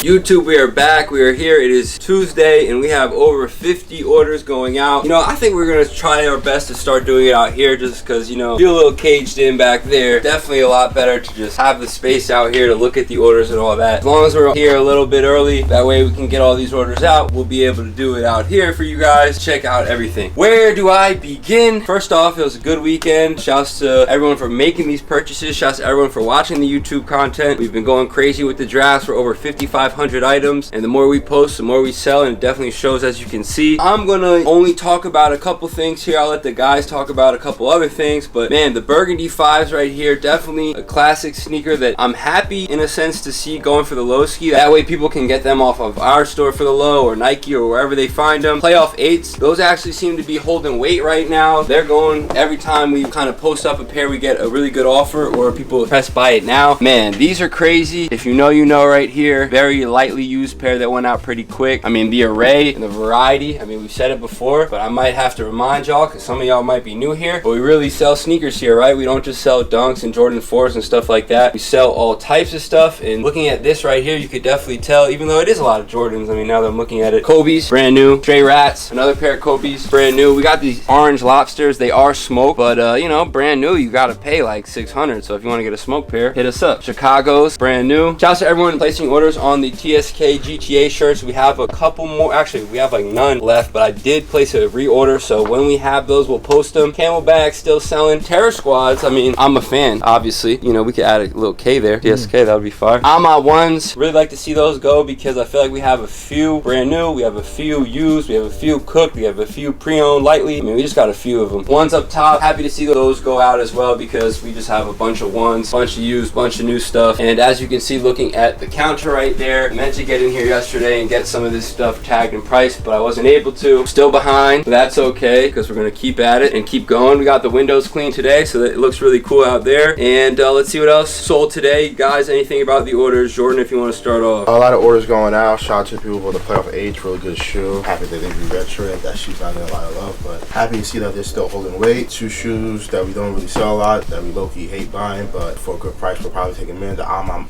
YouTube, we are back. We are here. It is Tuesday and we have over 50 orders going out. You know, I think we're gonna try our best to start doing it out here just because, you know, feel a little caged in back there. Definitely a lot better to just have the space out here to look at the orders and all that. As long as we're here a little bit early, that way we can get all these orders out. We'll be able to do it out here for you guys. Check out everything. Where do I begin? First off, it was a good weekend. Shouts to everyone for making these purchases. Shouts to everyone for watching the YouTube content. We've been going crazy with the drafts for over 5,500 items, and the more we post, the more we sell, and it definitely shows, as you can see. I'm gonna only talk about a couple things here. I'll let the guys talk about a couple other things, but man, the Burgundy 5s right here, definitely a classic sneaker that I'm happy in a sense to see going for the low ski. That way people can get them off of our store for the low, or Nike, or wherever they find them. Playoff 8s, those actually seem to be holding weight right now. They're going, every time we kind of post up a pair, we get a really good offer, or people press buy it now. Man, these are crazy. If you know, you know right here. Very lightly used pair that went out pretty quick. I mean, the array and the variety, I mean, we've said it before, but I might have to remind y'all because some of y'all might be new here, but we really sell sneakers here, right? We don't just sell Dunks and Jordan 4s and stuff like that. We sell all types of stuff, and looking at this right here, you could definitely tell, even though it is a lot of Jordans, I mean, now that I'm looking at it. Kobe's, brand new. Stray Rats, another pair of Kobe's, brand new. We got these orange lobsters. They are smoked, but you know, brand new, you gotta pay like 600. So if you want to get a smoke pair, hit us up. Chicago's, brand new. Shouts to everyone placing orders on the TSK GTA shirts. We have a couple more. Actually, we have like none left, but I did place a reorder, so when we have those, we'll post them. Camelback still selling. Terror Squads, I mean, I'm a fan, obviously. You know, we could add a little K there. TSK, that would be fire. Ama ones, really like to see those go because I feel like we have a few brand new, we have a few used, we have a few cooked, we have a few pre-owned lightly. I mean, we just got a few of them. Ones up top, happy to see those go out as well because we just have a bunch of ones, bunch of used, bunch of new stuff. And as you can see, looking at the counter right there, I meant to get in here yesterday and get some of this stuff tagged and priced, but I wasn't able to. Still behind, but that's okay because we're gonna keep at it and keep going. We got the windows clean today, so that it looks really cool out there. And let's see what else sold today. Guys, anything about the orders? Jordan, if you want to start off. A lot of orders going out. Shout out to people for the Playoff 8s, really good shoe. Happy that they re-retro it. That shoe's not getting a lot of love, but happy to see that they're still holding weight. Two shoes that we don't really sell a lot, that we low-key hate buying, but for a good price, we'll probably take them in. The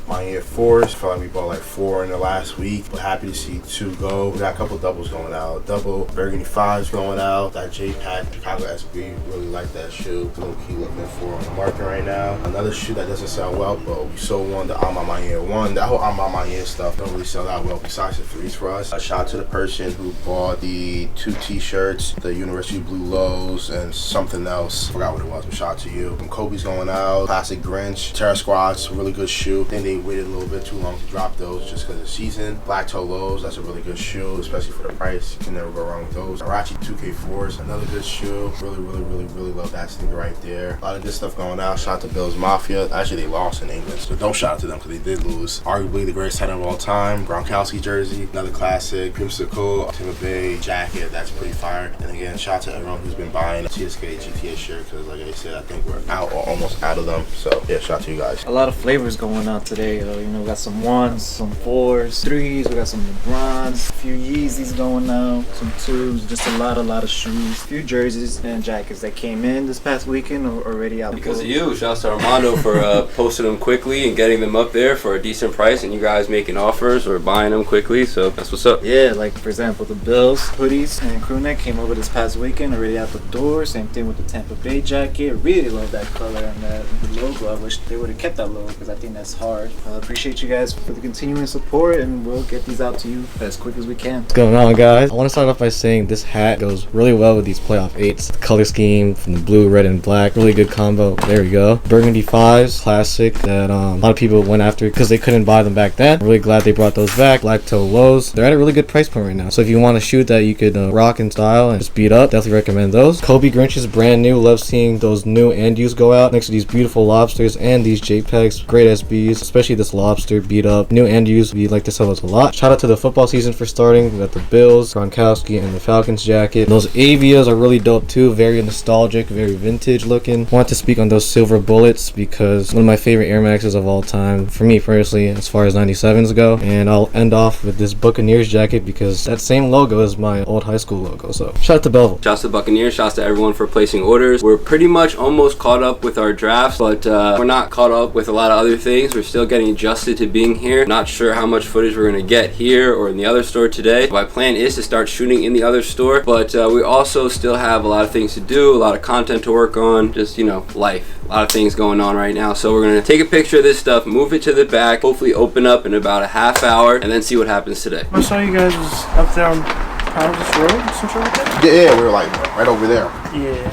my Air 4s, I feel like we bought like 4 in the last week, but happy to see 2 go. We got a couple doubles going out. Double Burgundy 5s going out. That J-Pack Chicago SB, really like that shoe. Low-key looking for on the market right now. Another shoe that doesn't sell well, but we sold one, the my Air 1. That whole my Air stuff don't really sell that well besides the 3s for us. A shout out to the person who bought the 2 t-shirts, the University Blue Lows, and something else. Forgot what it was, but shout out to you. From Kobe's going out. Classic Grinch. Terror Squads, really good shoe. I think they waited a little bit too long to drop those just because of the season. Black Toe Lows, that's a really good shoe, especially for the price. You can never go wrong with those. Arachi 2K4s, another good shoe. Really love that sneaker right there. A lot of good stuff going out. Shout out to Bills Mafia. Actually, they lost in England, so don't shout out to them because they did lose. Arguably the greatest tight end of all time. Gronkowski jersey, another classic. Creamsicle, Tampa Bay jacket, that's pretty fire. And again, shout out to everyone who's been buying a TSK GTA shirt because, like I said, I think we're out or almost out of them. So yeah, shout out to you guys. A lot of flavors going on today. You know, we got some 1s, some 4s, 3s. We got some LeBrons, a few Yeezys going out, some 2s. Just a lot of shoes, a few jerseys and jackets that came in this past weekend or already out. Because of you, shouts to Armando for posting them quickly and getting them up there for a decent price, and you guys making offers or buying them quickly. So that's what's up. Yeah, like for example, the Bills hoodies and crew neck came over this past weekend, already out the door. Same thing with the Tampa Bay jacket. Really love that color and the logo. I wish they would have kept that logo because I think that's hard. Appreciate you guys for the continuing support, and we'll get these out to you as quick as we can. What's going on, guys? I want to start off by saying this hat goes really well with these Playoff 8s. The color scheme from the blue, red, and black, really good combo. There we go. Burgundy 5s, classic that a lot of people went after because they couldn't buy them back then. Really glad they brought those back. Black Toe Lows, they're at a really good price point right now. So if you want a shoe that you could rock in style and just beat up, definitely recommend those. Kobe Grinches, brand new. Love seeing those new and used go out next to these beautiful lobsters and these JPEGs. Great SBs, especially this lobster beat up. New and used, we like to sell those a lot. Shout out to the football season for starting. We got the Bills, Gronkowski, and the Falcons jacket. Those Avias are really dope too. Very nostalgic, very vintage looking. Want to speak on those silver bullets because one of my favorite Air Maxes of all time for me personally as far as 97s go. And I'll end off with this Buccaneers jacket because that same logo is my old high school logo. So shout out to Belleville. Shouts to Buccaneers. Shouts to everyone for placing orders. We're pretty much almost caught up with our drafts, but we're not caught up with a lot of other things. We're still getting adjusted to being here. Not sure how how much footage we're gonna get here or in the other store today. My plan is to start shooting in the other store, but we also still have a lot of things to do, a lot of content to work on, just, you know, life. A lot of things going on right now. So we're gonna take a picture of this stuff, move it to the back, hopefully open up in about a half hour, and then see what happens today. I saw you guys was up there on Powers Road, some sort like that? Yeah, we were like right over there. Yeah.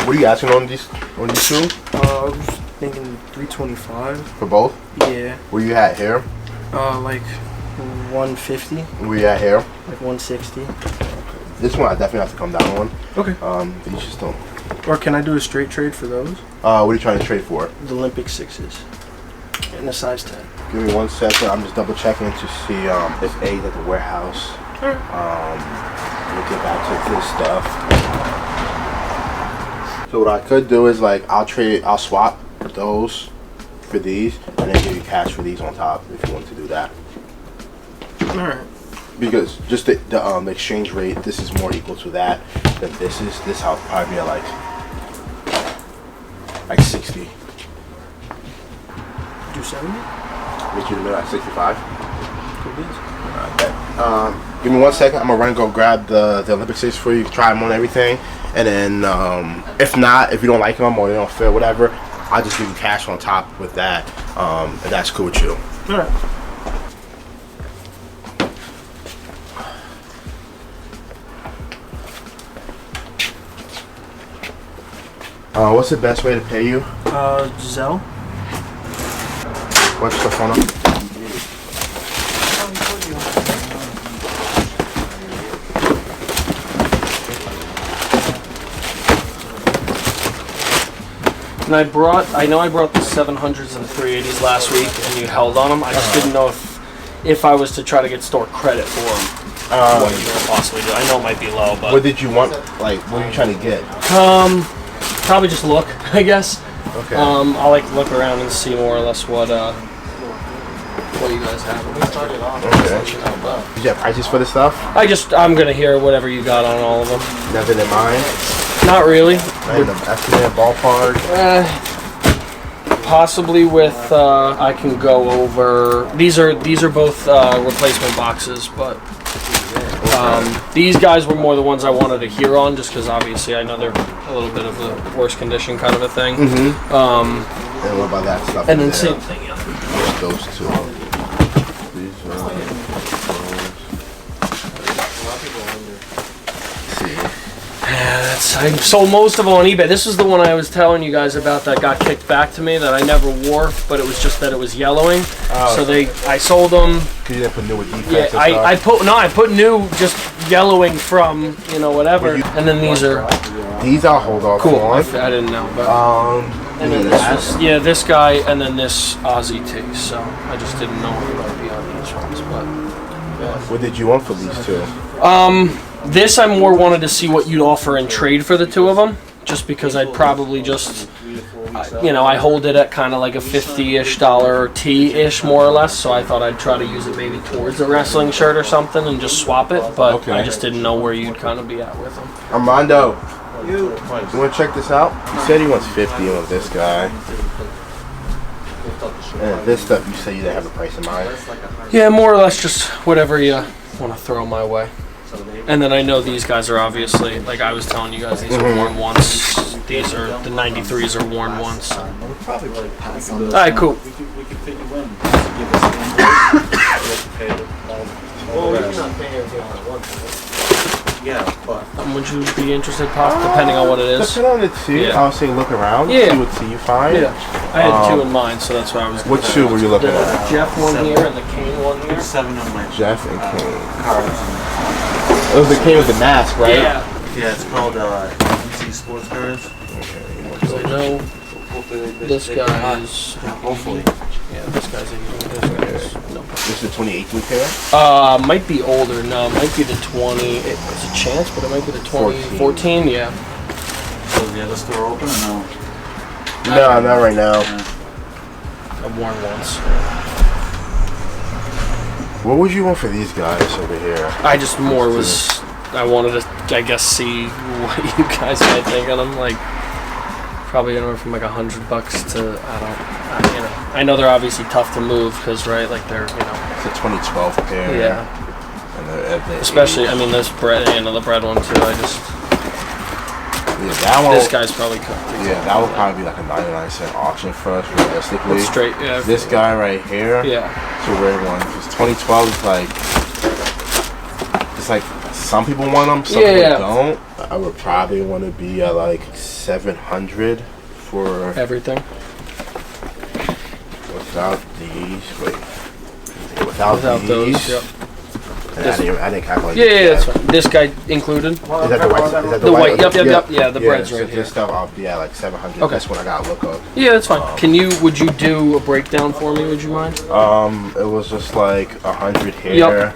What are you asking on these two? I was thinking 325. For both? Yeah. Where you at here? Like 150. Where you at here? Like 160. This one I definitely have to come down on. Okay. These just don't. Or can I do a straight trade for those? What are you trying to trade for? The Olympic 6s. And a size 10. Give me 1 second. I'm just double checking to see if A's at the warehouse. We'll get back to this stuff. So what I could do is like I'll swap those for these and then give you cash for these on top if you want to do that. Alright. Because just the exchange rate, this is more equal to that than this is. This house probably be at like 60. Do 70? Meet you in the middle at 65. Cool beans. Alright, give me 1 second. I'm gonna run and go grab the Olympic 6 for you, try them on everything, and then if you don't like them or they don't fit, whatever, I'll just give you cash on top with that. If that's cool with you. Alright. What's the best way to pay you? Zelle. What's the phone number? And I know I brought the 700s and 380s last week, and you held on them. I just didn't know if I was to try to get store credit for them, what you could possibly do. I know it might be low, but What did you want? Like, what are you trying to get? probably just look, I guess. Okay. I'll like look around and see more or less what you guys have. Okay. Did you have prices for the stuff? I'm gonna hear whatever you got on all of them. Nothing in mind? Not really. Not in the estimate, ballpark? Possibly with I can go over. These are both replacement boxes, but these guys were more the ones I wanted to hear on, just because obviously I know they're a little bit of a worse condition kind of a thing. Mm-hmm. And what about that stuff? And then same thing. Yeah. Just those two. These I sold most of them on eBay. This is the one I was telling you guys about that got kicked back to me that I never wore, but it was just that it was yellowing. So I sold them. Cause you didn't put new with defects. Yeah, and stuff? I put new, just yellowing from whatever. And then these are These I'll hold off cool. on. I didn't know, but and then this guy, and then this Aussie tee. So I just didn't know what would be on these ones, but. What did you want for these two? This I more wanted to see what you'd offer in trade for the two of them, just because I'd probably just, I hold it at kind of like a $50-ish tee-ish more or less, so I thought I'd try to use it maybe towards a wrestling shirt or something and just swap it, but Okay. I just didn't know where you'd kind of be at with them. Armando, you want to check this out? You said he wants 50 on this guy. And this stuff, you said you didn't have a price in mind. Yeah, more or less just whatever you want to throw my way. And then I know these guys are obviously, like I was telling you guys, these are worn once. These are, the 93s are worn once. So. Alright, cool. We could fit you in. Yeah, but Would you be interested, depending on what it is? Depending on the two, Yeah. I was saying look around, Yeah. see what two you find. Yeah, I had two in mind, so that's why I was. What shoe were you looking The at? Jeff one here and the Kane one here. 7 of my Jeff and Kane. cards. It was the Kane with the mask, right? Yeah, Yeah, it's called MC Sports Cards. because I know this guy is. Hopefully. Yeah, this guy's in here. This guy's no. This is the 2018 pair? Might be older. No, it might be the 20. It's a chance, but it might be the 2014. Yeah. So is the other store open or no? No, not right now. I've worn once. What would you want for these guys over here? I just I wanted to, I guess, see what you guys might think of them. Like, Probably anywhere from like $100 to I know they're obviously tough to move because right, like they're It's a 2012 pair. Yeah. And they're especially I mean this bread the bread one too. That one. This guy's probably cooked. Yeah, that would probably be like a 99-cent auction for us, realistically. It's straight. Yeah. This guy right here. Yeah. It's a rare one because 2012 is like. It's like some people want them, some people don't. I would probably want to be at like 700 for everything. Without these, without these. Those, yep. I didn't calculate. Yeah, that's fine. This guy included. Is that the white? Is that the white? Yep. Yeah, the bread's right here. This stuff, I'll be at like 700. Okay. This one I gotta look up. Yeah, that's fine. Would you do a breakdown for me? Would you mind? It was just like 100 here. Yep.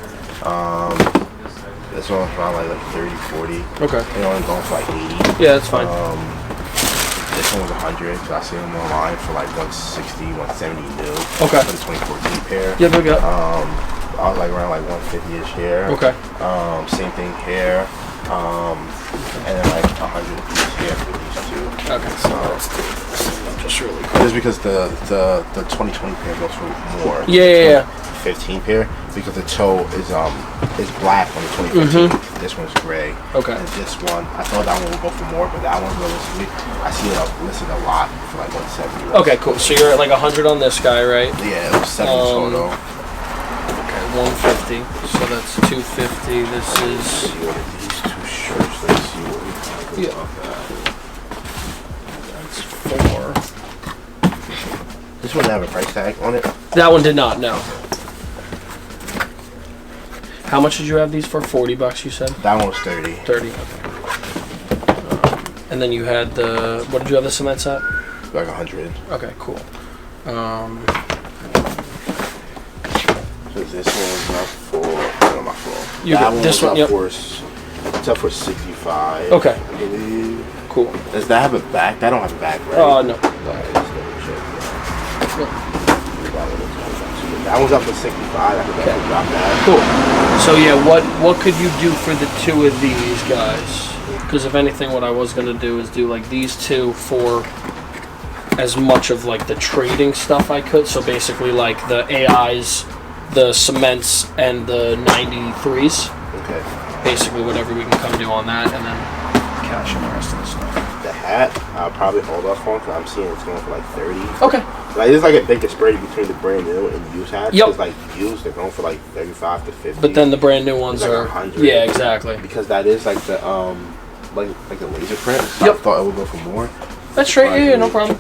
This one was around like 30, 40. Okay. They only going for like 80. Yeah, that's fine. This one was 100. So I seen them online for like 160, 170 new. Okay. For the 2014 pair. Yeah, look up. I was like around like 150-ish here. Okay. Same thing here. And then like 100 piece here for these two. Okay. So just really quick. just because the 2020 pair goes for more. Yeah. 15 pair because the toe is black on the 2015. This one's gray. Okay. And this one, I thought that one would go for more, but that one realistically, I see it listed a lot for like 170. Okay, cool. So you're at like 100 on this guy, right? Yeah, it was 70 total. Okay, 150. So that's 250. This is. See one of these two shirts. Let's see what we talk about that. That's 4. This one didn't have a price tag on it. That one did not. No. How much did you have these for? $40, you said? That one was 30. 30. Okay. And then you had the. What did you have the cements at? Like 100. Okay, cool. So this one's up for. No, not for. You that got one this was one. up Yep. for. It's up for 65. Okay. I believe. Cool. Does that have a back? That don't have a back, right? No. Alright, let's double check. That one's up for 65. I could definitely drop that. Cool. So yeah, what could you do for the two of these guys? Because if anything, what I was gonna do is do like these two for as much of like the trading stuff I could. So basically like the AIs, the cements, and the 93s. Okay. Basically whatever we can come do on that, and then cash in the rest of the stuff. The hat, I'll probably hold off on because I'm seeing it's going for like 30. Okay. Like there's like a big disparity between the brand new and used hats. Yep. Because like used, they're going for like 35 to 50. But then the brand new ones like are 100. Yeah, exactly. Because that is like the like the laser print. So Yep. I thought it would go for more. That's straight. Yeah, no problem.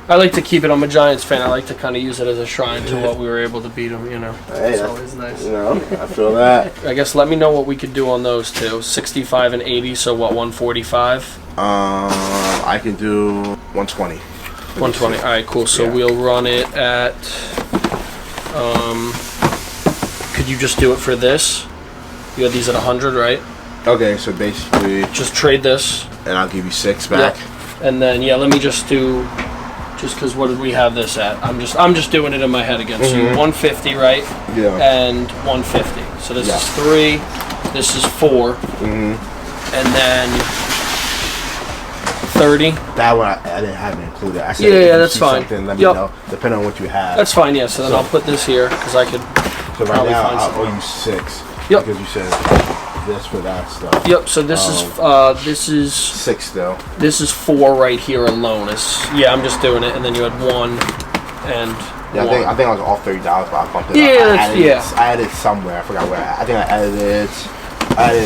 I like to keep it. I'm a Giants fan. I like to kind of use it as a shrine to what we were able to beat them. You know, Hey, it's that's always nice. You know, I feel that. I guess let me know what we could do on those two. 65 and 80. So what? 145. I can do 120. 120. All right, cool. So Yeah. we'll run it at. Could you just do it for this? You had these at 100, right? Okay, so basically, Just trade this. and I'll give you 6 back. Yep. And then let me just do. Just because what did we have this at? I'm just doing it in my head again. So 150, right? Yeah. And 150. So this is 3. This is 4. And then 30. That one I didn't have it included. I said Yeah, if you that's see fine. something, let me Yep. know, depending on what you have. That's fine. Yeah. So then I'll put this here because I could. So right probably now find I something. owe you 6. Yep. Because you said this for that stuff. Yep. So this is 6 though. this is 4 right here alone. I'm just doing it, and then you had 1 and Yeah, 1. I think I was all $30, but I bumped it Yeah, up. that's- I added it somewhere. I forgot where. I think I added it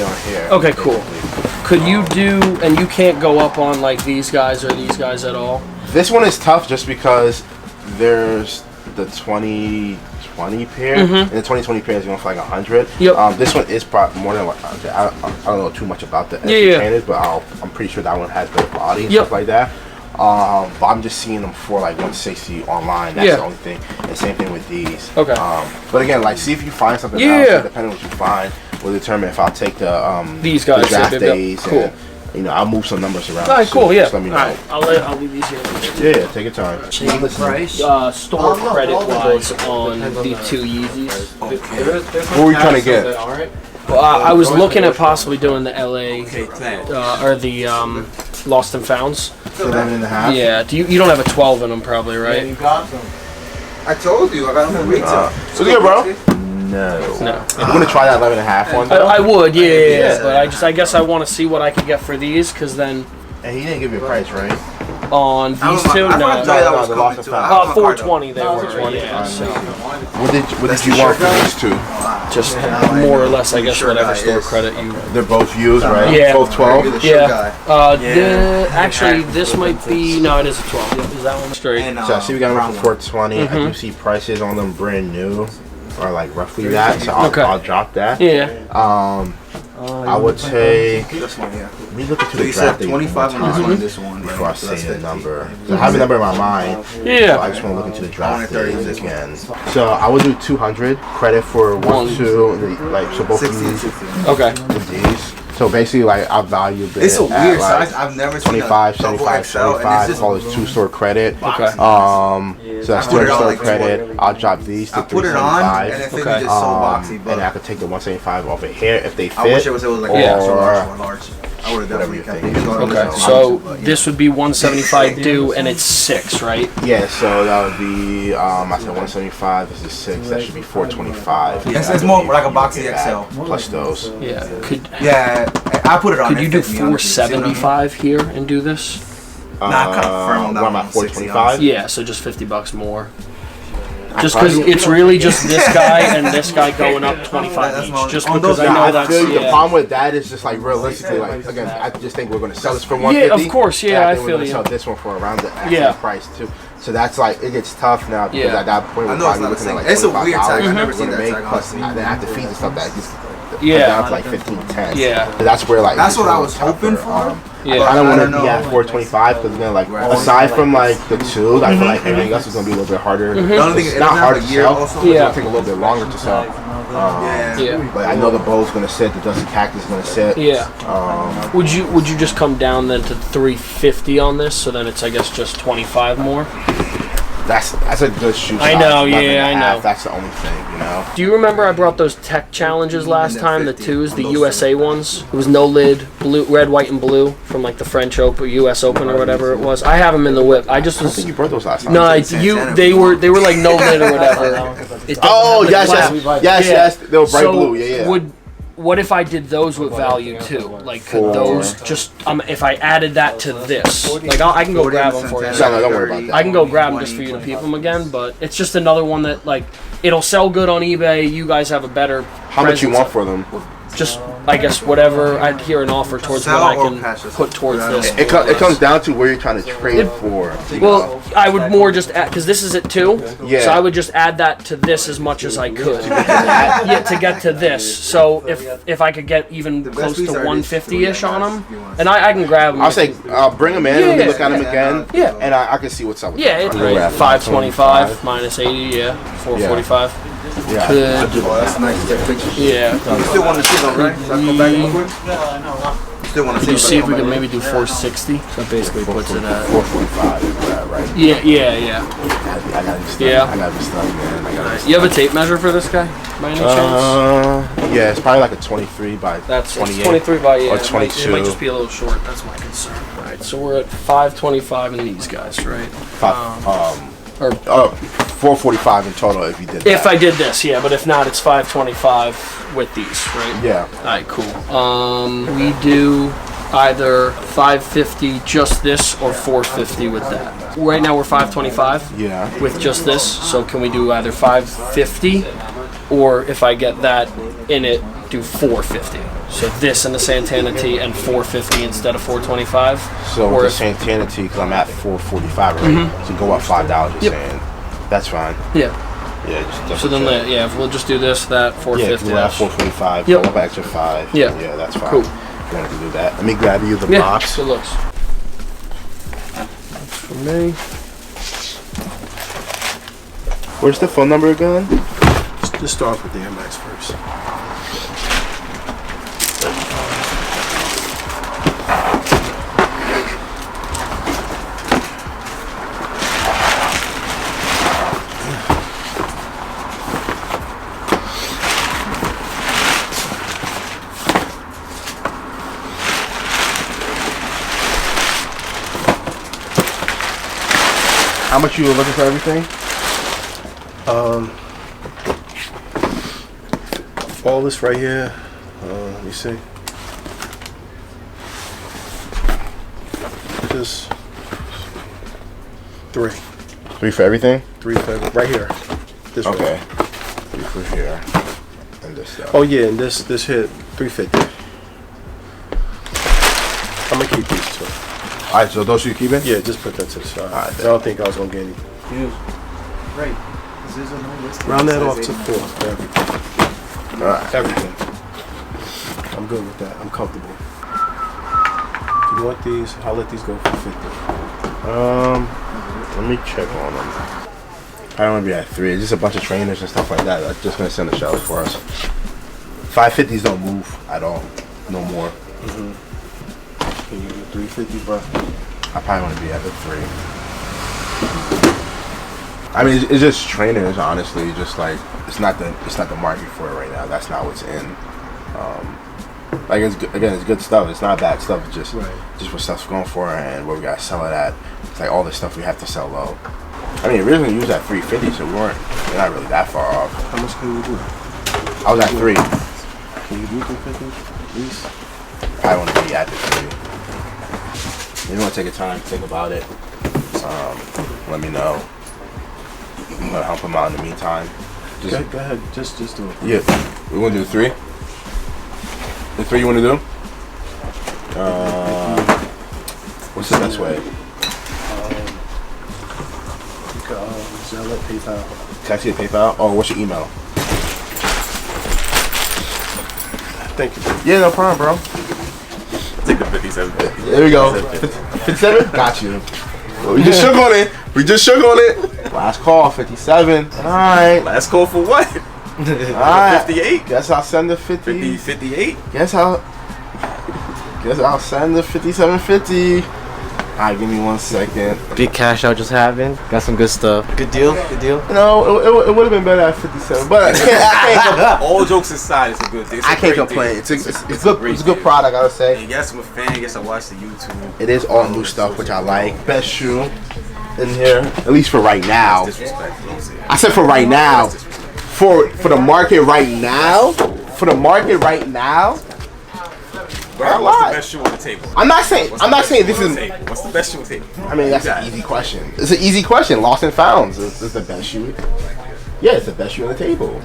on here. Okay, cool. basically. Could you do? And you can't go up on like these guys or these guys at all. This one is tough just because there's the 2020 pair, and the 2020 pair is going for like 100. Yep. This one is probably more than like, I don't know too much about the Yeah. trainers, but I'm pretty sure that one has better quality and Yep. stuff like that. But I'm just seeing them for like 160 online. That's the only thing. And same thing with these. Okay. But again, like see if you find something Yeah. else. Depending on what you find, will determine if I'll take the These guys, the draft yep. days. Cool. And, you know, I'll move some numbers around. All right, so cool. Yeah. Just let me know. All right. I'll leave these here. Yeah, take your time. Store credit wise on the 2 Yeezys. What were you trying to get? Well, I was looking at possibly doing the LA or the lost and founds. 11.5. Yeah. Do you don't have a 12 in them probably, right? You got them. I told you, I got them from retail. So good, bro. No. I'm gonna try that 11.5 one. I would, yeah. But I guess I want to see what I could get for these, because then And he didn't give you a price, right? on these two, I no. forgot to tell you that was coming too. I have my card, 420 they were. 420, Yeah. So What did you want for these two? just more or less, I guess, whatever store credit you. They're both used, right? Yeah. Both 12. Yeah. Actually, this might be. No, it is a 12. Is that one straight? So I see we got them for 420. I do see prices on them brand new, or like roughly that. So I'll drop that. Yeah. I would say. This one, yeah. Let me look into So the you draft said date 25 one on time this one, before I right? say the number. So I have a number in my mind. So I Yeah. just want to look into the draft 30 dates this one. again. So I would do 200 credit for 1, 2, and like so both of 60 and these 60. Okay. with these. So basically, like I value it It's a at, weird like, size. I've never seen 25, a double 75, XL, and it's 75. just Call it 2-store credit. Okay. So that's I put it on 2-store like credit. I'll drop these to I put it on, and 375. it fits Okay. me just so boxy. But And I could take the 175 off of here if they fit. I wish it was like Yeah. a extra Or- large or large. I would have definitely kept it. Okay. So this would be 175 due, and it's 6, right? Yeah, so that would be I said 175. This is 6. That should be 425. It's more like a boxy XL. Plus those. Yeah. Yeah, I put it on. Could you do 475 here and do this? Nah, kind of firm on that What am I, one, 425? Yeah. So just $50 more. Just because it's really just this guy and this guy going up 25 each. Just because I know I that's feel you. The yeah. problem with that is just like realistically, like again, I just think we're going to sell this for Yeah, 150. of course, yeah, and I think we're feel gonna you. sell this one for around the actual Yeah. price too. So that's like it gets tough now because Yeah. at that point I we're know it's probably not looking the at like same. It's a weird $25 tag. I've never we're seen gonna that make, tag, plus honestly. then after fees and stuff that just Yeah. down to like 15, 10. Yeah. So that's where like That's it's what a I little was hoping tougher. for. Yeah. I don't want to know. be at 425 because then like aside from like the two, I feel like everything else is gonna be a little bit harder. The only thing It's it not doesn't hard have to a year sell. also. It's Yeah. gonna take a little bit longer to sell. Yeah. But I know the bow's gonna sit, the dusty cactus is gonna sit. Yeah. Um, Would you just come down then to 350 on this? So then it's I guess just 25 more. that's a good shoe size. I know, 11 yeah, and a I half. know. That's the only thing, you know. Do you remember I brought those tech challenges last time? The 2s, the USA ones. It was no lid, blue, red, white, and blue from like the French Open, US Open, or whatever it was. I have them in the whip. I just I don't was. think you brought those last time. No, they were like no lid or whatever. It doesn't Oh have, like, yes, black. yes, Yeah. yes. They were bright So blue. Yeah, yeah. what if I did those with value too? Like could those just if I added that to this? Like I can go grab them for you. No, don't worry about that. I can go grab them just for you to peep them again, but it's just another one that like it'll sell good on eBay. You guys have a better. How much you presence. want for them? Just I guess whatever I'd hear an offer towards what I can put towards this. It comes down to where you're trying to trade for. you Well, know. I would more just add because this is it too. Yeah. So I would just add that to this as much as I could. Yeah, to get to this. So if I could get even close to 150-ish on them, and I can grab them. I'll say bring them in. Let me Yeah. look at them again. Yeah. And I can see what's up with Yeah, them. it's I'll grab 525 minus 80. Yeah, 445. Yeah. Could, That's nice to take pictures. yeah. You still want to see them, right? So I go back real quick? Still want to see You see if we them. can maybe do 460. So basically puts it at. 445 is right. Yeah. I gotta be stuck. Yeah. I gotta be stuck, man. I gotta be You have a tape measure for this guy, by any chance? yeah, it's probably like a 23 by That's 28. 23 by yeah. Or It 22. might just be a little short. That's my concern. All right, so we're at 525 in these guys, right? Or 445 in total if you did that. if I did this, yeah. But if not, it's 525 with these, right? Yeah. All right, cool. We do either 550 just this or 450 with that. Right now we're 525 Yeah. with just this. So can we do either 550 or if I get that in it, do 450? So this in the Santana T and 450 instead of 425. So or with the if, Santana T, because I'm at 445 already, so go up $5. You're Yep. saying that's fine. yeah. Yeah, just double So then, check. yeah, if we'll just do this, that Yeah, 450. we're at 445. Yep. Go up an extra 5. Yeah. Yeah, that's fine. Cool. You want to do that? Let me grab you the Yeah, box. good looks. That's for me. Where's the phone number again? Just start off with the MX first. How much you were looking for everything? All this right here. Let me see. Just 3. 3 for everything? 3 for right here. This okay. Row. 3 for here. And this stuff. Oh yeah, and this hit 350. I'm gonna keep these 2. Alright, so those you keeping? Yeah, just put that to the side. Right, I don't think I was gonna get any. Right. This is a no list. Round that off to 4 for everything. Alright. Everything. I'm good with that. I'm comfortable. If you want these, I'll let these go for 50. Let me check on them. I don't want to be at 3. It's just a bunch of trainers and stuff like that. That's just gonna send the shelves for us. 550s don't move at all. No more. Can you do 350, bro? I probably want to be at the 3. I mean, it's just trainers, honestly. Just like it's not the market for it right now. That's not what's in. Like it's good stuff. It's not bad stuff. It's just what stuff's going for and where we gotta sell it at. It's like all this stuff we have to sell low. I mean, originally we was at 350, so we're not really that far off. How much can you do? I was at 3. Can you do 350 at least? I want to be at the 3. You want to take your time, think about it. Let me know. I'm gonna help him out in the meantime. Go ahead, just do it. Yeah, we want to do 3. The 3 you want to do? What's the best way? Reseller, PayPal. Text you PayPal? Oh, what's your email? Thank you. Yeah, no problem, bro. Take the 57. There we go. 57? Got you. We just shook on it. Last call, 57. Alright. Last call for what? Alright. 58? Guess I'll send the 50. 58? Guess I'll send the 5750. Alright, give me 1 second. Big cash out just happened. Got some good stuff. Good deal. Good deal. You know, it would have been better at 57, but I can't All jokes aside, it's a good thing. I can't complain. It's a good product, I would say. And yes, I'm a fan. Yes, I watch the YouTube. It is all new stuff, which I like. Best shoe in here, at least for right now. I said for right now. For the market right now. For the market right now. Bro, what's the best shoe on the table? I'm not saying this is. What's the best shoe on the table? I mean, that's an easy question. It's an easy question. Lost and Founds is the best shoe. Yeah, it's the best shoe on the table.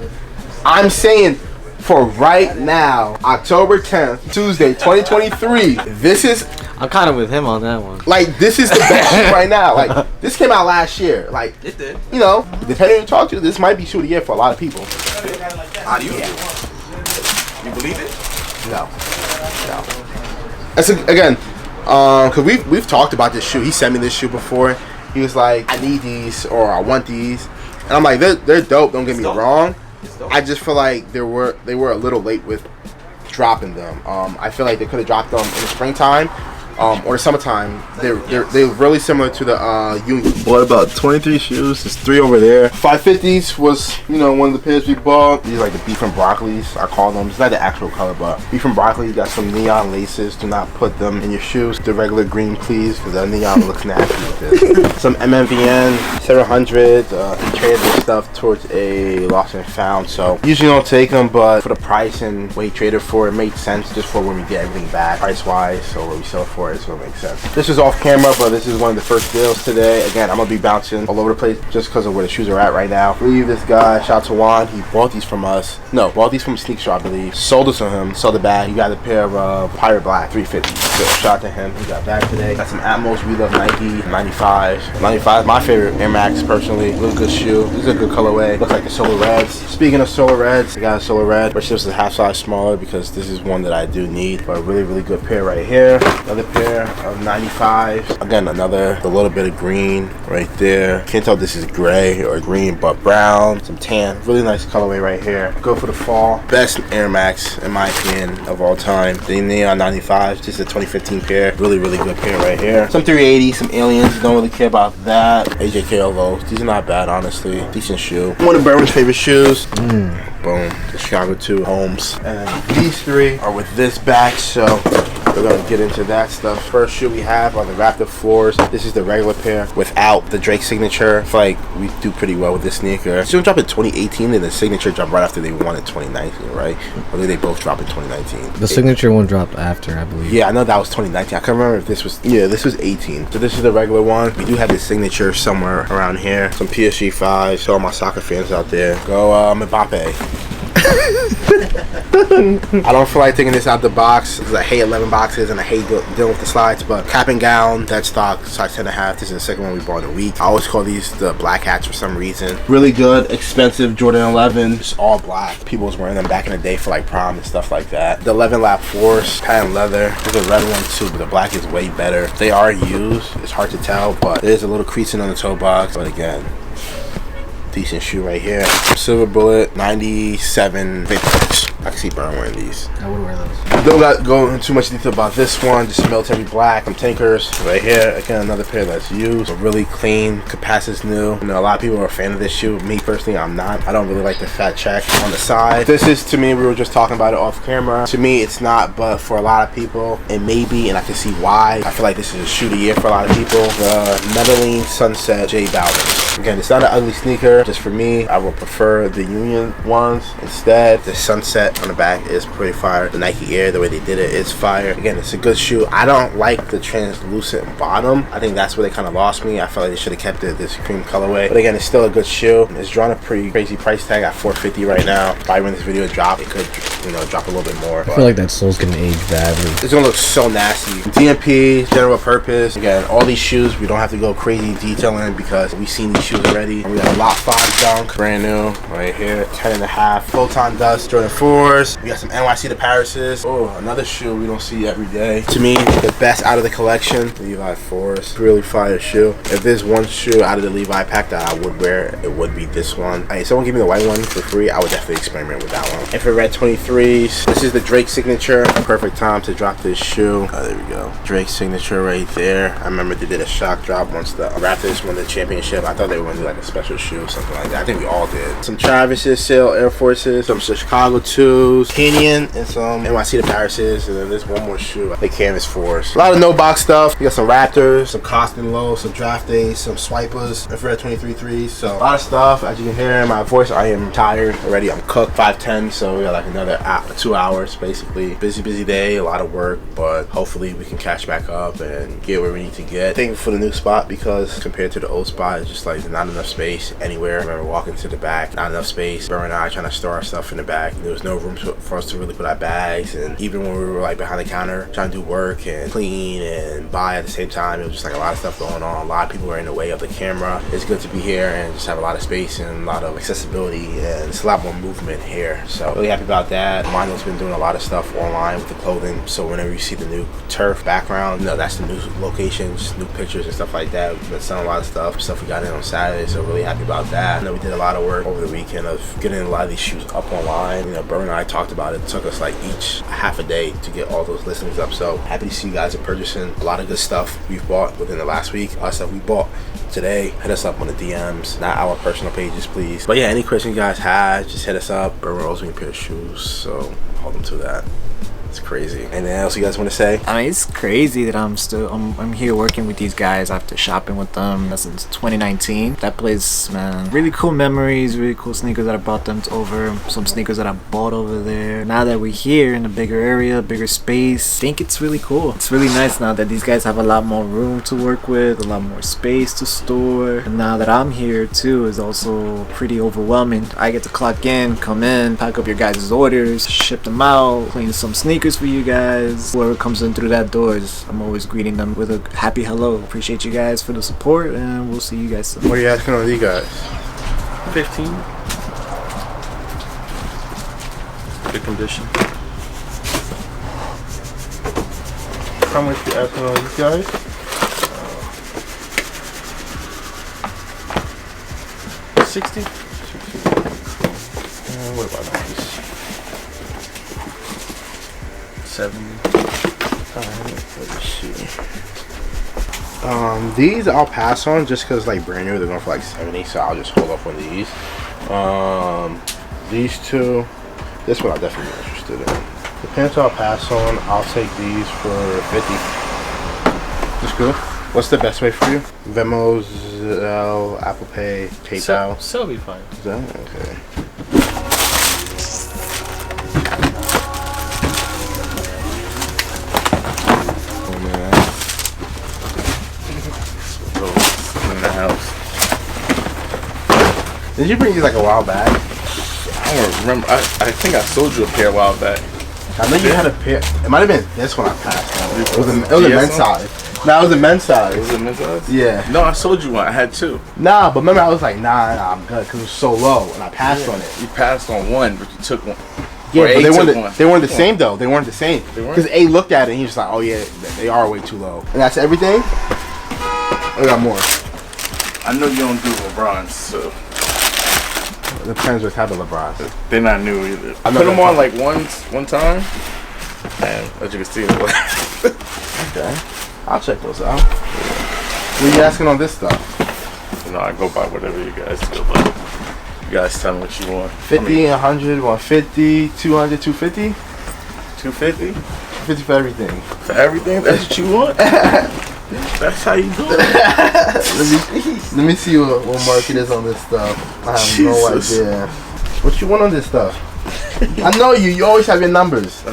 I'm saying for right now, October 10th, Tuesday, 2023. This is. I'm kind of with him on that one. Like, this is the best shoe right now. Like, this came out last year. Like, It did. you know, depending on who you talk to, this might be shoe of the year for a lot of people. How do you feel? You believe it? No. That's again, cause we've talked about this shoe. He sent me this shoe before. He was like, I need these or I want these, and I'm like, they're dope. Don't get me wrong. I just feel like they were a little late with dropping them. I feel like they could have dropped them in the springtime. Or the summertime. They're really similar to the Union. What about 23 shoes? There's 3 over there. 550s was, you know, one of the pairs we bought. These are like the beef and broccolis, I call them. It's not the actual color, but beef and broccoli got some neon laces. Do not put them in your shoes. The regular green, please, because the neon looks nasty with this. Some MMVN 700. He traded this stuff towards a lost and found, so usually don't take them, but for the price and what he traded for, it made sense just for when we get everything back, price-wise, so what we sell for. It's gonna make sense. This is off camera, but this is one of the first deals today. Again, I'm gonna be bouncing all over the place just because of where the shoes are at right now. I believe this guy, shout out to Juan, he bought these from us. No, bought these from a sneak shop, I believe. Sold it to him, sold the bag. He got a pair of Pirate Black 350. So shout out to him. He got back today. Got some Atmos, We Love Nike, 95. 95, my favorite Air Max personally. Really good shoe. This is a good colorway. Looks like the Solar Reds. Speaking of Solar Reds, I got a Solar Red, which is a half size smaller because this is one that I do need. But a really, really good pair right here. Another pair of 95. Again, a little bit of green right there. Can't tell if this is gray or green, but brown, some tan. Really nice colorway right here. Good for the fall. Best Air Max, in my opinion, of all time. The Neon 95, just a 2015 pair. Really, really good pair right here. Some 380, some Aliens. Don't really care about that. AJK lows. These are not bad, honestly. Decent shoe. One of Berwin's favorite shoes. Boom. The Chicago 2 Holmes. And then these 3 are with this back, so We're gonna get into that stuff. First shoe we have are the Raptor 4s. This is the regular pair without the Drake signature. I feel like we do pretty well with this sneaker. It's gonna drop in 2018 and the signature dropped right after they won in 2019, right? Or did they both drop in 2019? The signature one dropped after, I believe. Yeah, I know that was 2019. I can't remember if this was, yeah, this was 18. So this is the regular one. We do have the signature somewhere around here. Some PSG 5s. So all my soccer fans out there, go Mbappe. I don't feel like taking this out the box because I hate 11 boxes and I hate dealing with the slides, but cap and gown, dead stock, size 10.5. This is the second one we bought in a week. I always call these the black hats for some reason. Really good, expensive Jordan 11, just all black. People was wearing them back in the day for like prom and stuff like that. The 11 lap 4s, patent leather. There's a red one too, but the black is way better. They are used, it's hard to tell, but there's a little creasing on the toe box, but again, decent shoe right here. Silver Bullet 97 vintage. I can see Burn wearing these. I would wear those. Don't got go into too much detail about this one. Just military black from Tinkers right here. Again, another pair that's used, but really clean. Capacit's new. You know, a lot of people are a fan of this shoe. Me personally, I'm not. I don't really like the fat check on the side. This is, to me, we were just talking about it off camera. To me, it's not, but for a lot of people, it may be, and I can see why. I feel like this is a shoe of the year for a lot of people. The Medellin Sunset J Balvin. Again, it's not an ugly sneaker. Just for me, I would prefer the Union ones instead. The Sunset on the back is pretty fire. The Nike Air, the way they did it, is fire. Again, it's a good shoe. I don't like the translucent bottom. I think that's where they kind of lost me. I felt like they should have kept it this cream colorway. But again, it's still a good shoe. It's drawn a pretty crazy price tag at $450 right now. Probably when this video drops, it could, you know, drop a little bit more. I feel like that sole's gonna age badly. It's gonna look so nasty. DMP, general purpose. Again, all these shoes, we don't have to go crazy detailing because we've seen these shoes already. We got a Lot 5 dunk, brand new, right here, 10.5. Photon Dust, Jordan 4s. We got some NYC to Paris's. Oh, another shoe we don't see every day. To me, the best out of the collection, Levi 4s. Really fire shoe. If there's one shoe out of the Levi pack that I would wear, it would be this one. Hey, someone give me the white one for free, I would definitely experiment with that one. Infrared 23s. This is the Drake signature. Perfect time to drop this shoe. Oh, there we go. Drake signature right there. I remember they did a shock drop once the Raptors won the championship. I thought they were going to do like a special shoe or something like that. I think we all did. Some Travis's, Sail Air Forces, some Chicago 2s, Kenyan, and some NYC to Paris's, and then there's one more shoe, I think Canvas 4s. A lot of no box stuff. We got some Raptors, some Costin Low, some Draft Days, some Swipers, Infrared 23 3s. So a lot of stuff. As you can hear in my voice, I am tired already. I'm cooked. 5:10, so we got like another 2 hours basically. Busy day, a lot of work, but hopefully we can catch back up and get where we need to get. Thankful for the new spot because compared to the old spot, it's just like there's not enough space anywhere. I remember walking to the back, not enough space. Burr and I trying to store our stuff in the back. There was no room for us to really put our bags, and even when we were like behind the counter trying to do work and clean and buy at the same time, it was just like a lot of stuff going on. A lot of people were in the way of the camera. It's good to be here and just have a lot of space and a lot of accessibility, and it's a lot more movement here. So really happy about that. Mono's been doing a lot of stuff online with the clothing, so whenever you see the new turf background, you know, that's the new locations, new pictures and stuff like that. We've been selling a lot of stuff we got in on Saturday, so really happy about that. I know we did a lot of work over the weekend of getting a lot of these shoes up online. You know, Burr and I talked about it. It took us like each half a day to get all those listings up, so happy to see you guys are purchasing a lot of good stuff we've bought within the last week. A lot of stuff we bought today. Hit us up on the DMs, not our personal pages, please. But yeah, any questions you guys have, just hit us up. Burr owes me a pair of shoes, so hold them to that. It's crazy. Anything else you guys want to say? I mean, it's crazy that I'm here working with these guys after shopping with them since 2019. That place, man, really cool memories, really cool sneakers that I brought them over, some sneakers that I bought over there. Now that we're here in a bigger area, bigger space, I think it's really cool. It's really nice now that these guys have a lot more room to work with, a lot more space to store. And now that I'm here too, is also pretty overwhelming. I get to clock in, come in, pack up your guys' orders, ship them out, clean some sneakers for you guys. Whoever comes in through that door, I'm always greeting them with a happy hello. Appreciate you guys for the support, and we'll see you guys soon. What are you asking on these guys? 15. Good condition. How much you asking on these guys? 60. What about these? 70. Let's see. These I'll pass on just because like brand new, they're going for like 70, so I'll just hold off on these. These two, this one I'll definitely be interested in. The pants I'll pass on, I'll take these for 50. Just good. What's the best way for you? Venmo, Zelle, Apple Pay, PayPal? So be fine. Is that okay? Oh man. In the house. Did you bring these like a while back? I don't remember. I think I sold you a pair a while back. I know you had a pair. It might have been this one I passed on. It was a TS men's size. No, it was a men's size. Was it men's size? Yeah. No, I sold you one. I had two. Nah, but remember I was like, nah, I'm good because it was so low and I passed on it. You passed on one, but you took one. Yeah, but they weren't the One. same though. They weren't the same. They weren't? Because A looked at it and he was like, oh yeah, they are way too low. And that's everything? I got more. I know you don't do LeBrons, so It depends what type of LeBron. they're not new either. I I know put them that on like one time, and as you can see, Okay. I'll check those out. What are you asking on this stuff? you know, I go by whatever you guys feel like. You guys tell me what you want. 50, 100, 150, 200, 250? 250 50 for everything. for everything. That's what you want. That's how you do it. Let me see what market is on this stuff. I have Jesus. no idea. What you want on this stuff? I know you. You always have your numbers.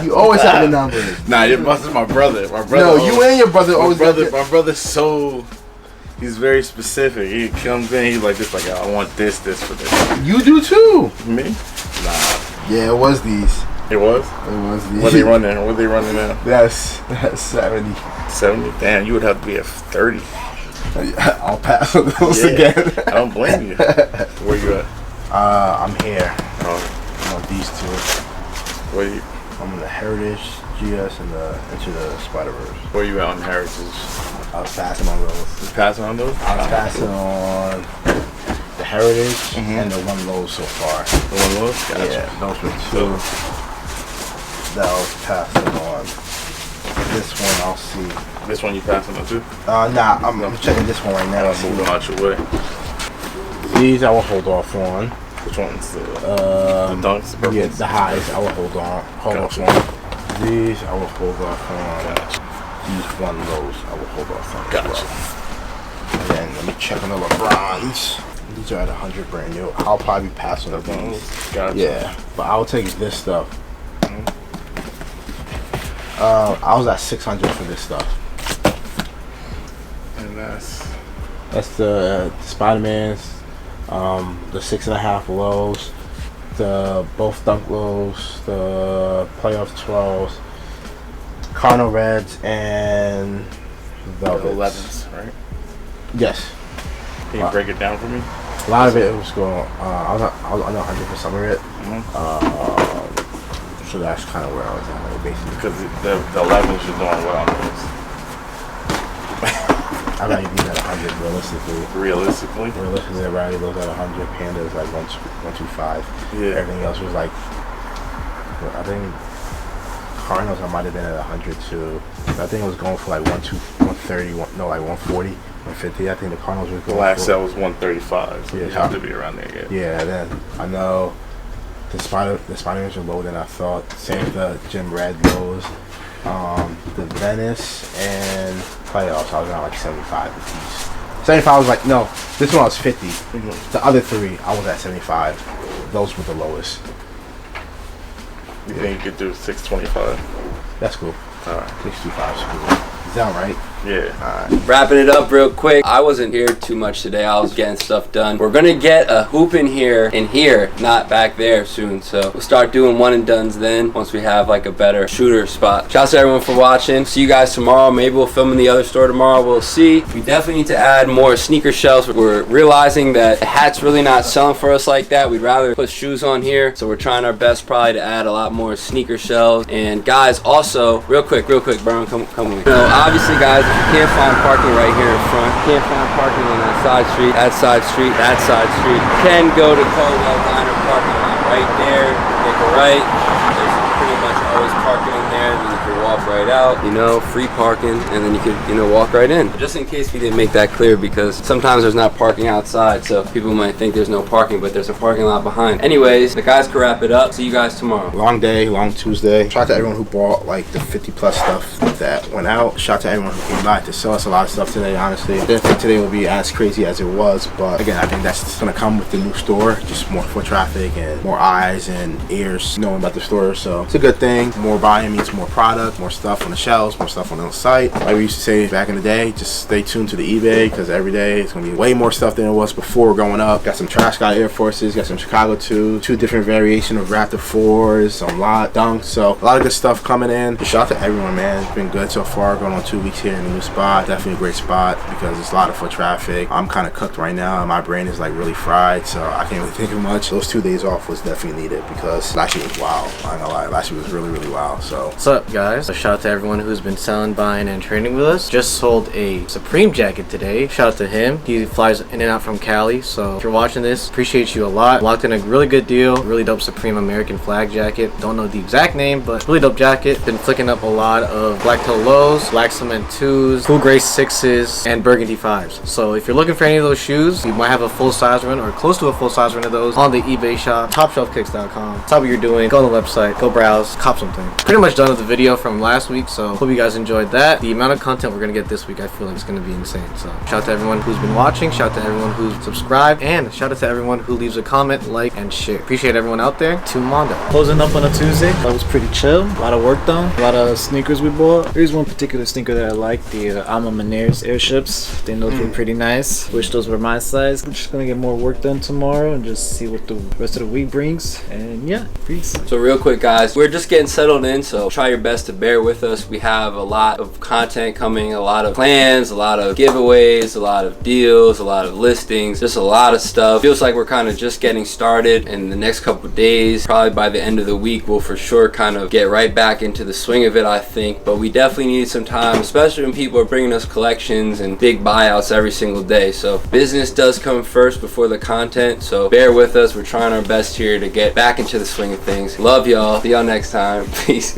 You always have your numbers. Nah, your brother's my brother. My brother. No, you and your brother My always. brother. My brother's so. He's very specific. He comes in. He's like this. Like I want this for this. You do too. Me? Yeah, it was these. It was. It was these. What they running? What they running now? That's 70. 70. Damn, you would have to be at 30. I'll pass on those Yeah. again. I don't blame you. Where you at? I'm here. Oh, I'm on these two. where you? I'm in the Heritage, GS, and Into the Spider-Verse. Where you at on Heritage? I was passing on those. You passing on those? I was passing on the Heritage Mhm. and the one low so far. The one of those? Gotcha. Yeah, those were two that I was passing on. This one I'll see. This one you passing on too? Nah, I'm checking this one right now. I'm moving out your way. These I will hold off on. Which one's the Yeah, dunks? Purples? the highs I will hold off Gotcha. on. These I will hold off on. Gotcha. These one lows I will hold off on. Gotcha. As well. And then let me check on the LeBrons. These are at 100 brand new. I'll probably pass on these. Gotcha. Yeah, but I'll take this stuff. I was at 600 for this stuff. And That's the Spider-Mans, the 6.5 lows, the both dunk lows, the playoff 12s, Cardinal Reds, and the Velvets. 11s, right? Yes. Can you break it down for me? A lot of it was going. I was on 100 for some of it. So that's kind of where I was at, like, basically. Because the 11s you're doing well on those. I'm not even at 100 realistically. Realistically? Realistically, everybody goes at 100. Pandas like 125. Yeah. Everything else was like, I think Cardinals I might have been at 100 too. I think it was going for like 130, no, like 140, 150. I think the Cardinals was The going last for. sale was 135, so Yeah. you have to be around there, yeah. Yeah, then I know the Spider-Mans were lower than I thought. Same with the Jim Red lows. The Venice and playoffs, I was around like 75 apiece. 75 was like, no, this one I was 50. The other three, I was at 75. Those were the lowest. You think you could do 625? That's cool. Alright. 625 is cool. Is that right? Yeah. Alright. Wrapping it up real quick. I wasn't here too much today. I was getting stuff done. We're gonna get a hoop in here, not back there soon. So we'll start doing one and dones then once we have like a better shooter spot. Shouts to everyone for watching. See you guys tomorrow. Maybe we'll film in the other store tomorrow. We'll see. We definitely need to add more sneaker shelves. We're realizing that the hat's really not selling for us like that. We'd rather put shoes on here. So we're trying our best probably to add a lot more sneaker shelves. And guys, also, real quick, Brian, come with me. So obviously guys, if you can't find parking right here in front, can't find parking on that side street, you can go to Caldwell Diner parking lot right there, make a right, there's some pretty much always parking in there, then you can walk right out, you know, free parking, and then you could, you know, walk right in. Just in case we didn't make that clear, because sometimes there's not parking outside, so people might think there's no parking, but there's a parking lot behind. Anyways, the guys can wrap it up. See you guys tomorrow. Long day, long Tuesday. Shout out to everyone who bought like the 50+ stuff that went out. Shout out to everyone who came by to sell us a lot of stuff today, honestly. I didn't think today would be as crazy as it was, but again, I think that's gonna come with the new store. Just more foot traffic and more eyes and ears knowing about the store, so it's a good thing. More buying means more product, more stuff on the shelves, more stuff on the site. Like we used to say back in the day, just stay tuned to the eBay, because every day it's gonna be way more stuff than it was before going up. Got some Trash Guy Air Forces, got some Chicago 2, 2 different variation of Raptor 4s, some lot dunks, so a lot of good stuff coming in. Just shout out to everyone, man. It's been good so far, going on 2 weeks here in the new spot. Definitely a great spot because there's a lot of foot traffic. I'm kind of cooked right now and my brain is like really fried, so I can't really think of much. Those 2 days off was definitely needed because last year was wild. I'm not gonna lie, last year was really wild. So what's up, guys? A shout out to everyone who's been selling, buying, and trading with us. Just sold a Supreme jacket today. Shout out to him. He flies in and out from Cali, so if you're watching this, appreciate you a lot. Locked in a really good deal. Really dope Supreme American flag jacket. Don't know the exact name, but really dope jacket. Been flicking up a lot of black toe lows, black cement 2s, cool gray 6s, and burgundy 5s. So if you're looking for any of those shoes, you might have a full size run or close to a full size run of those on the eBay shop, TopshelfKicks.com. Stop what you're doing, go on the website, go browse, cop something. Pretty much done with the video from last week, so hope you guys enjoyed that. The amount of content we're gonna get this week, I feel like it's gonna be insane. So shout out to everyone who's been watching, shout out to everyone who's subscribed, and shout out to everyone who leaves a comment, like, and share. Appreciate everyone out there. To Mondo. Closing up on a Tuesday, that was pretty chill. A lot of work done, a lot of sneakers we bought. There's one particular sneaker that I like, the Alma Meniere's airships. I think those were pretty nice. Wish those were my size. We're just gonna get more work done tomorrow and just see what the rest of the week brings. And yeah, peace. So real quick, guys, we're just getting settled in, so try your best to bear with us. We have a lot of content coming, a lot of plans, a lot of giveaways, a lot of deals, a lot of listings, just a lot of stuff. Feels like we're kind of just getting started. In the next couple of days, probably by the end of the week, we'll for sure kind of get right back into the swing of it, I think. But we definitely need some time, especially when people are bringing us collections and big buyouts every single day. So business does come first before the content, so bear with us. We're trying our best here to get back into the swing of things. Love y'all. See y'all next time. Peace.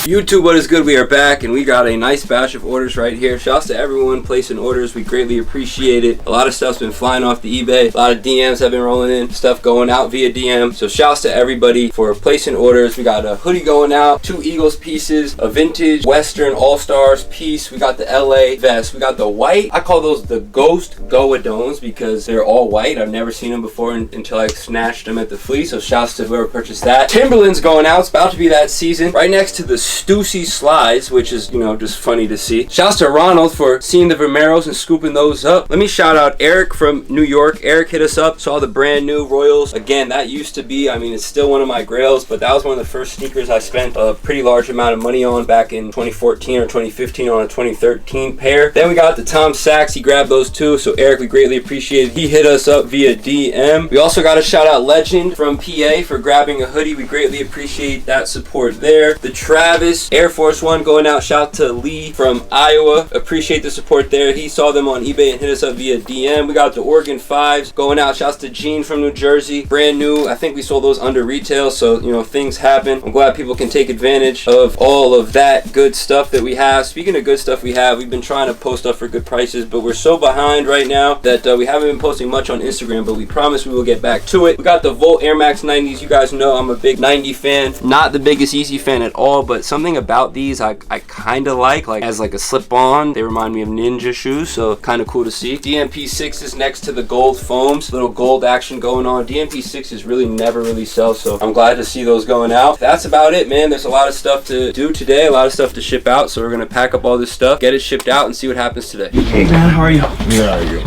YouTube, what is good? We are back and we got a nice batch of orders right here. Shouts to everyone placing orders. We greatly appreciate it. A lot of stuff's been flying off the eBay. A lot of DMs have been rolling in, stuff going out via DM. So shouts to everybody for placing orders. We got a hoodie going out, 2 Eagles pieces, a vintage Western All-Stars piece. We got the LA vest. We got the white. I call those the Ghost Goadones because they're all white. I've never seen them before until I snatched them at the flea. So shouts to whoever purchased that. Timberland's going out. It's about to be that season. Right next to the Stussy slides, which is, you know, just funny to see. Shouts to Ronald for seeing the Vomeros and scooping those up. Let me shout out Eric from New York. Eric hit us up, saw the brand new Royals. Again, that used to be, I mean, it's still one of my grails, but that was one of the first sneakers I spent a pretty large amount of money on back in 2014 or 2015 on a 2013 pair. Then we got the Tom Sachs. He grabbed those too, so Eric, we greatly appreciate it. He hit us up via DM. We also got to shout out Legend from PA for grabbing a hoodie. We greatly appreciate that support there. The Travis Air Force One going out. Shout to Lee from Iowa. Appreciate the support there. He saw them on eBay and hit us up via DM. We got the Oregon 5s going out. Shouts to Gene from New Jersey. Brand new. I think we sold those under retail, so you know, things happen. I'm glad people can take advantage of all of that good stuff that we have. Speaking of good stuff we have, we've been trying to post up for good prices, but we're so behind right now that we haven't been posting much on Instagram, but we promise we will get back to it. We got the Volt Air Max 90s. You guys know I'm a big 90 fan. Not the biggest Yeezy fan at all, but something about these I kind of like as like a slip-on. They remind me of ninja shoes, so kind of cool to see. DMP6 is next to the gold foams. Little gold action going on. DMP6 is really never sell, so I'm glad to see those going out. That's about it, man. There's a lot of stuff to do today, a lot of stuff to ship out, so we're gonna pack up all this stuff, get it shipped out, and see what happens today. Hey man, how are you? yeah, how are you?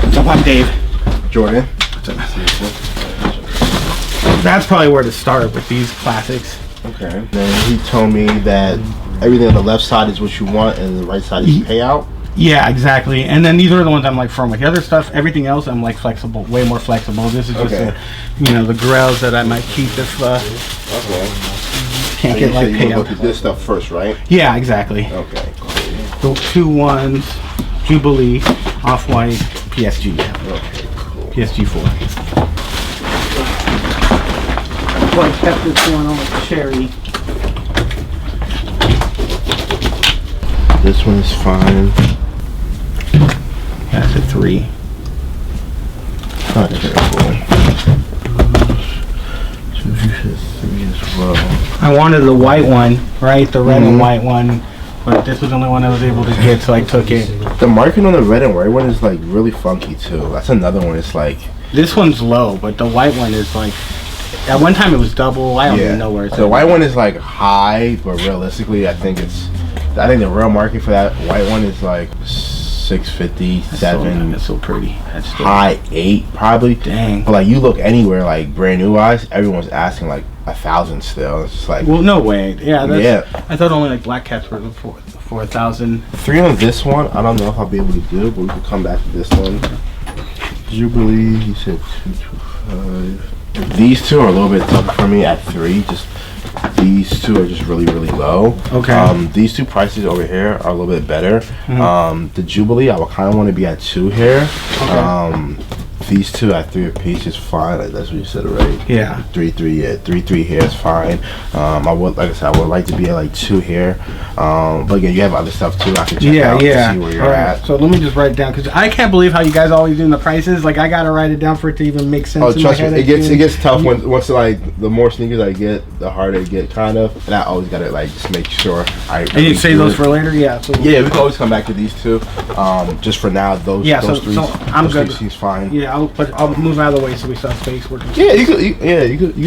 What's up, I'm Dave. Jordan. What's up? That's probably where to start with these classics. Okay. Then he told me that everything on the left side is what you want and the right side is payout. Yeah, exactly. And then these are the ones I'm like from. Like the other stuff, everything else I'm like flexible, way more flexible. This is just you know, the grails that I might keep if can't get like payout. You look payout. at this stuff first, right? Yeah, exactly. Okay, cool. The 2 1s, Jubilee, Off-White, PSG. Okay, cool. PSG 4. So I kept this one on with cherry. This one is fine. That's a 3. Not terrible. So you said 3 as well. I wanted the white one, right? The red Mm-hmm. and white one. But this was the only one I was able to get, so I took it. The marking on the red and white one is like really funky too. That's another one. It's like This one's low, but the white one is like, at one time it was double. I don't even know where it's the at. white one is like high, but realistically, I think the real market for that white one is like 650, 7. That's so pretty. That's still High 8 probably. Dang. But like you look anywhere like brand new wise, everyone's asking like 1,000 still. It's just like Well, no way. Yeah, that's, yeah. I thought only like black cats were 4,000. 3 on this one. I don't know if I'll be able to do, but we can come back to this one. Jubilee, he said 225. These two are a little bit tougher for me at 3. Just these two are just really low. Okay. These two prices over here are a little bit better. The Jubilee, I would kind of want to be at 2 here. Okay. These two at 3 apiece is fine. Like that's what you said, right? Yeah. 3 yeah, 3 here is fine. I would, like I said, I would like to be at like 2 here. But again, you have other stuff too. I can check out to see where you're at. So let me just write it down because I can't believe how you guys always doing the prices. Like I gotta write it down for it to even make sense. Oh, in trust my me, head. it gets tough once like the more sneakers I get, the harder it get kind of. And I always gotta like just make sure I. And you save those for later, yeah. So yeah, we can always come back to these two. Just for now, those three. So I'm good. He's fine. Yeah, I'll move out of the way so we still have space. Yeah, you could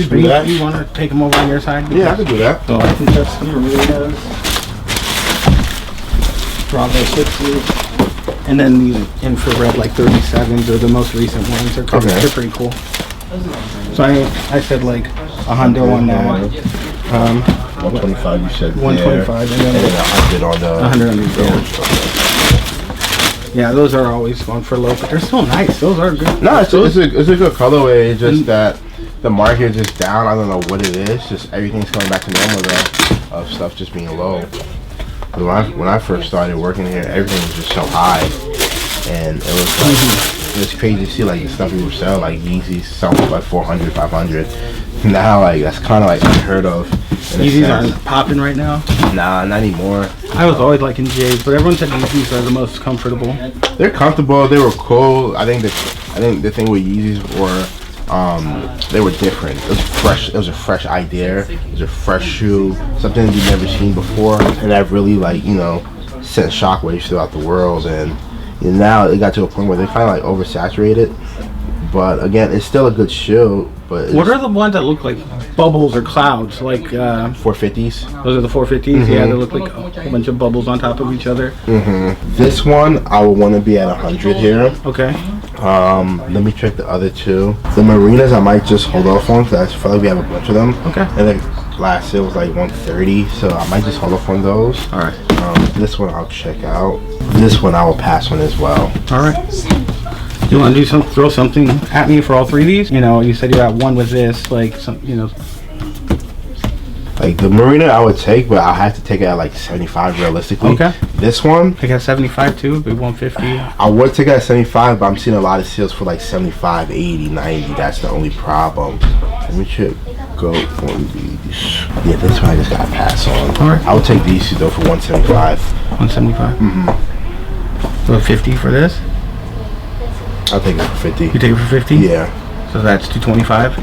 do that. You want to take them over on your side? Yeah, I could do that. So I think that's the Marinas, Bravo 60s, and then these infrared like 37s are the most recent ones. They're pretty cool. So I said like a hundo on that. 125 you said. 125 and then 100 on the 100 on these. Yeah, those are always fun for low, but they're still nice. Those are good. No, it's a good colorway. It's just that the market is just down. I don't know what it is. Just everything's coming back to normal though, of stuff just being low. When I first started working here, everything was just so high, and it was like it was crazy to see like the stuff we were selling, like Yeezys selling for like 400, 500. Now like that's kind of like unheard of. Yeezys aren't popping right now. Nah, not anymore. I was always liking J's, but everyone said Yeezys are the most comfortable. They're comfortable. They were cool. I think the thing with Yeezys were they were different. It was fresh. It was a fresh idea. It was a fresh shoe, something you've never seen before, and that really like sent shockwaves throughout the world. And now it got to a point where they kind of like oversaturated. But again, it's still a good shoe. But what are the ones that look like bubbles or clouds? Like 450s. Those are the 450s. Yeah, they look like a whole bunch of bubbles on top of each other. This one I would want to be at 100 here. Okay. Let me check the other two. The Marinas I might just hold off on because I feel like we have a bunch of them. Okay. And then last sale was like 130, so I might just hold off on those. All right. This one I'll check out. This one I will pass on as well. All right. Do you want to throw something at me for all 3 of these? You said you're at 1 with this, like some, Like the Marina I would take, but I have to take it at like 75 realistically. Okay. This one, I got 75 too, but 150. I would take it at 75, but I'm seeing a lot of sales for like 75, 80, 90. That's the only problem. Let me check. Go on these. Yeah, this one I just gotta pass on. All right. I would take these two though for 175. 175. So 50 for this. I'll take it for 50. You take it for 50? Yeah. So that's 225.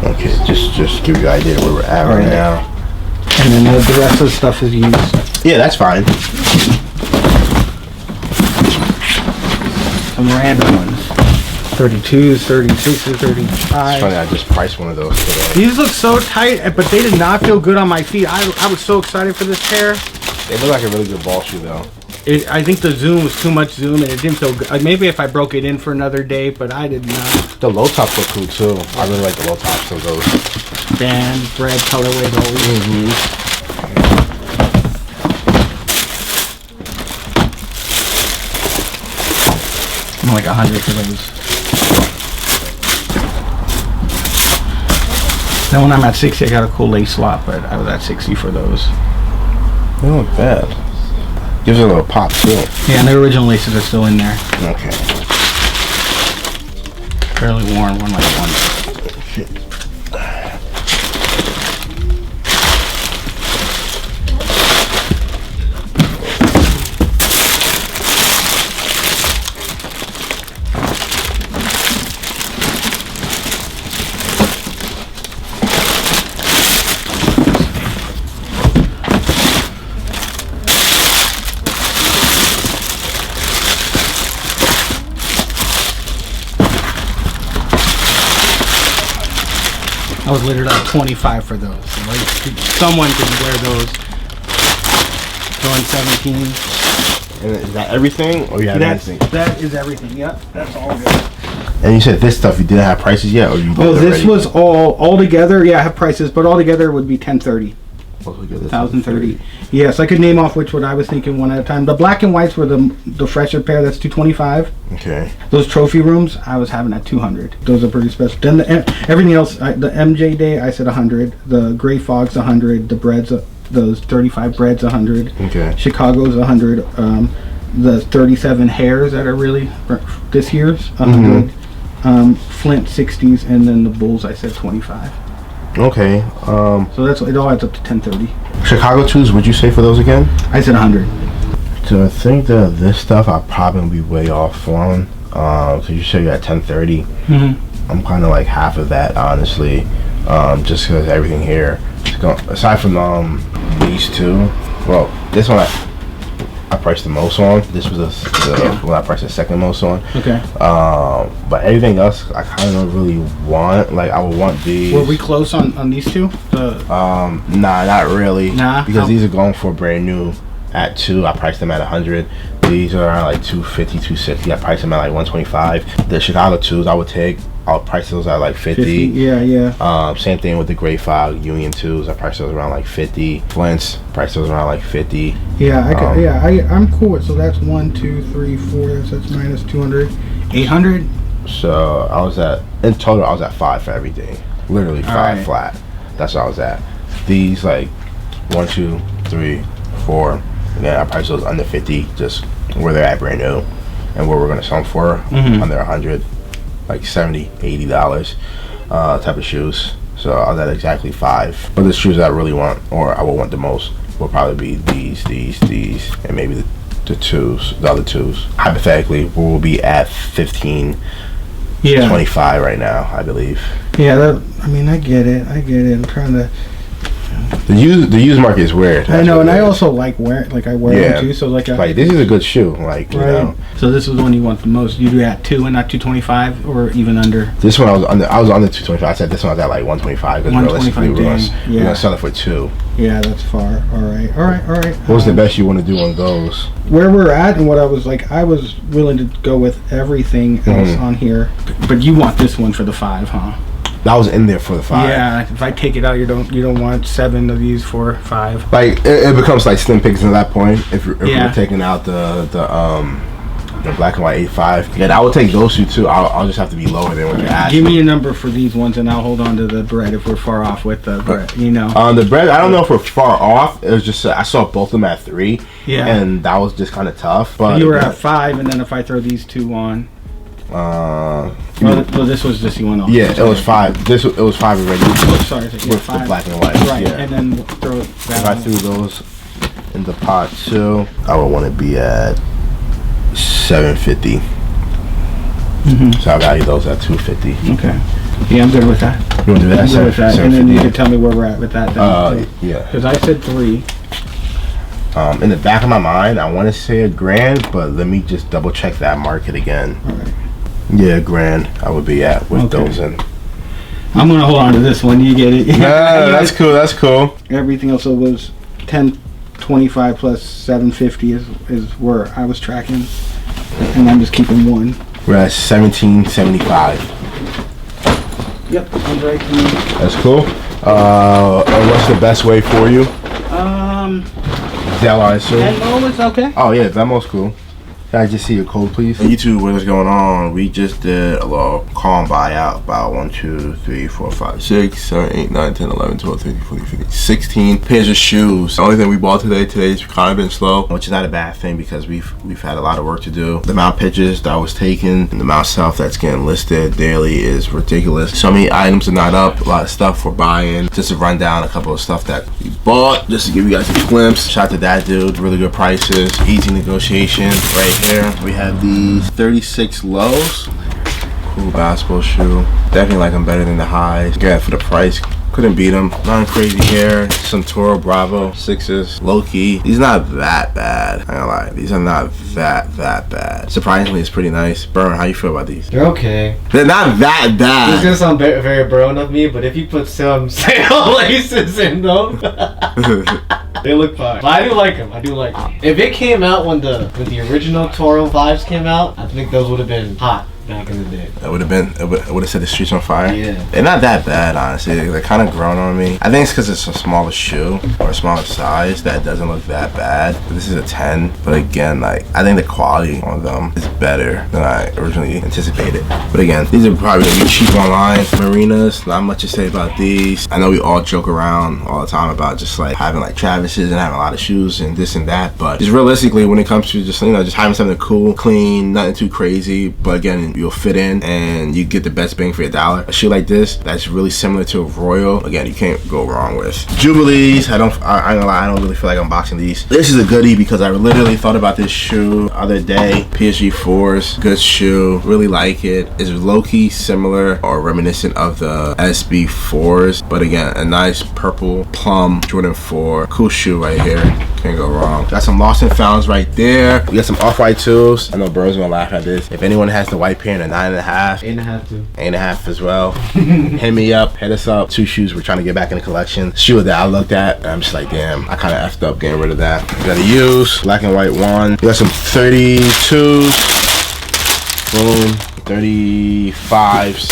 Okay, just give you an idea where we're at right now. And then the rest of the stuff is used. Yeah, that's fine. Some random ones. 32s, 36s, 35s. It's funny, I just priced one of those today. These look so tight, but they did not feel good on my feet. I was so excited for this pair. They look like a really good ball shoe though. I think the zoom was too much zoom and it didn't feel good. Like maybe if I broke it in for another day, but I did not. The low tops look cool too. I really like the low tops of those. Band, red colorways always. I'm like 100 for those. Then when I'm at 60, I got a cool lace swap, but I was at 60 for those. They don't look bad. Gives it a little pop too. Yeah, and the original laces are still in there. Okay. Fairly warm, one like one. Shit. I was literally like 25 for those. So like, someone could wear those. Going 17. And is that everything, or you have anything? That is everything. Yep, that's all good. And you said this stuff you didn't have prices yet, or you? Oh, this was all together. Yeah, I have prices, but all together would be 1030. 1030. Yes, I could name off which one I was thinking one at a time. The black and whites were the fresher pair. That's 225. Okay. Those trophy rooms I was having at 200. Those are pretty special. Then everything else, the MJ Day I said 100. The Gray Fogs 100. The breads, those 35 breads 100. Okay. Chicago's 100. The 37 hairs that are really this year's 100. Flint 60s, and then the Bulls I said 25. Okay. So that's it. All adds up to 1030. Chicago 2s, would you say for those again? I said 100. So I think that this stuff I'll probably be way off on. So you said you're at 1030. I'm kind of like half of that, honestly. Just because everything here, aside from these two. Well, this one I priced the most on. This was the one I priced the second most on. Okay. But everything else I kind of really want. Like I would want these. Were we close on these two? Nah, not really. Nah. Because these are going for brand new at 2. I priced them at 100. These are around like 250, 260. I priced them at like 125. The Chicago 2s I would take. I'll price those at like 50. Yeah. Same thing with the Gray Fog Union 2s. I priced those around like 50. Flints, priced those around like 50. Yeah, I'm cool with. So that's 1, 2, 3, 4. That's minus 200, 800. So I was at, in total I was at 5 for everything. Literally 5 flat. That's what I was at. These like 1, 2, 3, 4. Again, I priced those under 50, just where they're at brand new, and where we're gonna sell them for under 100. Like $70, $80 type of shoes. So I was at exactly 5. But the shoes that I really want, or I would want the most, will probably be these, and maybe the other twos. Hypothetically, we'll be at 15, 25 right now, I believe. Yeah, I get it. I'm trying to. The used market is weird. I know, and I also like wearing, like I wear them too. So like this is a good shoe, like you know. So this is the one you want the most. You do at 2 and not 225, or even under. This one I was under 225. I said this one was at like 125 because realistically we're gonna sell it for 2. Yeah, that's far. All right. What was the best you want to do on those? Where we're at and what I was willing to go with everything else on here, but you want this one for the 5, huh? That was in there for the 5. Yeah, if I take it out, you don't want 7 of these for 5. Like it becomes like slim pickings at that point. If we're taking out the black and white 85, yeah, I would take those too. I'll just have to be lower than what you're asking. Give me a number for these ones, and I'll hold on to the bread if we're far off with the bread. You know. The bread, I don't know if we're far off. It was just I saw both of them at 3. Yeah. And that was just kind of tough. But you were at 5, and then if I throw these 2 on. Well, this was just you went off. Yeah, it was 5. It was 5 already. Oh, sorry, with 5. The black and white. Right, yeah. And then throw that. If I threw those in the pot too, I would want to be at 750. So I value those at 250. Okay. Yeah, I'm good with that. You want to do that? I'm good with that. And then you can tell me where we're at with that. Yeah. Because I said 3. In the back of my mind, I want to say $1,000, but let me just double check that market again. All right. Yeah, $1,000 I would be at with those in. I'm gonna hold on to this one. You get it? Nah, that's cool. That's cool. Everything else was 1025 plus 750 is where I was tracking, and I'm just keeping 1. We're at 1775. Yep, sounds right to me. That's cool. And what's the best way for you? Zelle, I assume. Venmo is okay. Oh yeah, Venmo's cool. Can I just see your code, please? YouTube, what is going on? We just did a little call and buyout. About 1, 2, 3, 4, 5, 6, 7, 8, 9, 10, 11, 12, 13, 14, 15, 16 pairs of shoes. The only thing we bought today's kind of been slow, which is not a bad thing because we've had a lot of work to do. The amount of pictures that was taken and the amount of stuff that's getting listed daily is ridiculous. So many items are not up. A lot of stuff we're buying. Just to run down a couple of stuff that we bought, just to give you guys a glimpse. Shout out to that dude. Really good prices. Easy negotiation. Right here we have these 36 lows. Cool basketball shoe. Definitely like them better than the highs. Again, for the price, couldn't beat them. Nothing crazy here. Some Toro Bravo 6s. Low key. These are not that bad. I ain't gonna lie. These are not that bad. Surprisingly, it's pretty nice. Burn, how you feel about these? They're okay. They're not that bad. It's gonna sound very brown of me, but if you put some sale laces in them, they look fine. But I do like them. If it came out when the original Toro 5s came out, I think those would have been hot back in the day. It would have set the streets on fire. Yeah. They're not that bad, honestly. They're kind of grown on me. I think it's because it's a smaller shoe or a smaller size that doesn't look that bad. This is a 10, but again, like, I think the quality on them is better than I originally anticipated. But again, these are probably gonna be cheap online. Marinas, not much to say about these. I know we all joke around all the time about just like having like Travis's and having a lot of shoes and this and that, but just realistically, when it comes to just, you know, just having something cool, clean, nothing too crazy, but again, you'll fit in and you get the best bang for your dollar. A shoe like this that's really similar to a Royal, again, you can't go wrong with. Jubilees, I ain't gonna lie, I don't really feel like unboxing these. This is a goodie because I literally thought about this shoe the other day. PSG 4s, good shoe, really like it. It's low-key similar or reminiscent of the SB 4s, but again, a nice purple plum Jordan 4, cool shoe right here. Can't go wrong. Got some lost and founds right there. We got some off-white 2s. I know Bro's gonna laugh at this. If anyone has the white pair in a 9.5, 8.5 too. 8.5 as well. Hit me up, hit us up. 2 shoes we're trying to get back in the collection. Shoe that I looked at, and I'm just like, damn, I kind of effed up getting rid of that. We got a used black and white one. We got some 32s. Boom. 35s.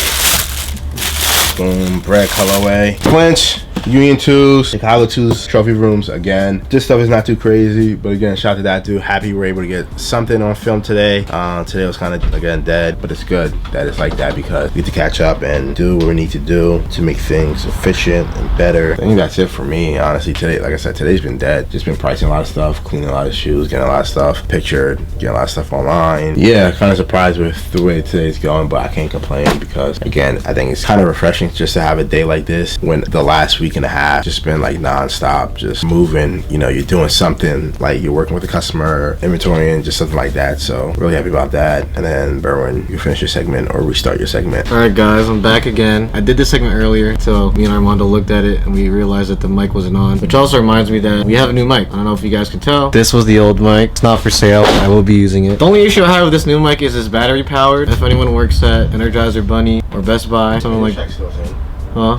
Boom. Bread colorway. Clinch. Union 2s, Chicago 2s, trophy rooms again. This stuff is not too crazy, but again, shout out to that dude. Happy we were able to get something on film today. Today was kind of, again, dead, but it's good that it's like that because we get to catch up and do what we need to do to make things efficient and better. I think that's it for me, honestly. Today, like I said, today's been dead. Just been pricing a lot of stuff, cleaning a lot of shoes, getting a lot of stuff pictured, getting a lot of stuff online. Yeah, kind of surprised with the way today's going, but I can't complain because, again, I think it's kind of refreshing just to have a day like this when the last week and a half just been like non-stop, just moving. You know, you're doing something, like you're working with the customer, inventorying, just something like that. So really happy about that. And then Berwin, you finish your segment or restart your segment. Alright guys, I'm back again. I did this segment earlier, so me and Armando looked at it and we realized that the mic wasn't on, which also reminds me that we have a new mic. I don't know if you guys can tell. This was the old mic. It's not for sale. I will be using it. The only issue I have with this new mic is it's battery powered. If anyone works at Energizer Bunny or Best Buy, something like